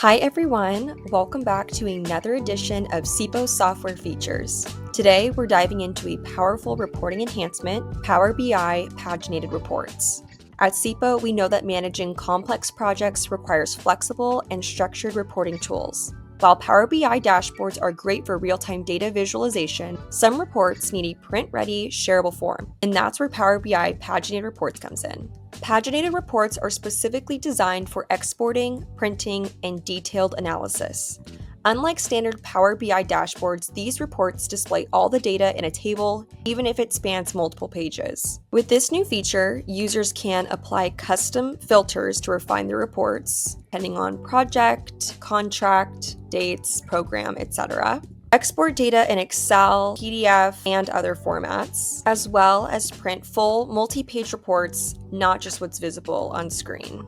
Hi everyone, welcome back to another edition of CIPO Software Features. Today we're diving into a powerful reporting enhancement, Power BI Paginated Reports. At CIPO, we know that managing complex projects requires flexible and structured reporting tools. While Power BI dashboards are great for real-time data visualization, some reports need a print-ready, shareable form, and that's where Power BI Paginated Reports comes in. Paginated reports are specifically designed for exporting, printing, and detailed analysis. Unlike standard Power BI dashboards, these reports display all the data in a table, even if it spans multiple pages. With this new feature, users can apply custom filters to refine their reports, depending on project, contract, dates, program, etc. Export data in Excel, PDF, and other formats, as well as print full multi-page reports, not just what's visible on screen.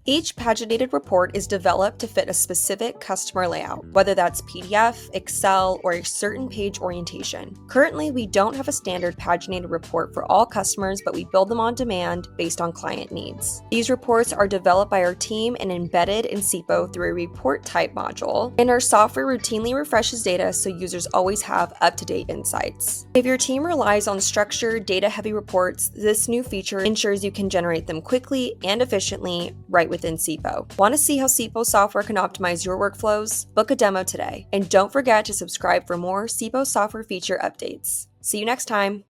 Each paginated report is developed to fit a specific customer layout, whether that's PDF, Excel, or a certain page orientation. Currently, we don't have a standard paginated report for all customers, but we build them on demand based on client needs. These reports are developed by our team and embedded in CIPO through a report type module, and our software routinely refreshes data so users always have up-to-date insights. If your team relies on structured, data-heavy reports, this new feature ensures you can generate them quickly and efficiently right within CIPO. Want to see how CIPO software can optimize your workflows? Book a demo today. And don't forget to subscribe for more CIPO software feature updates. See you next time.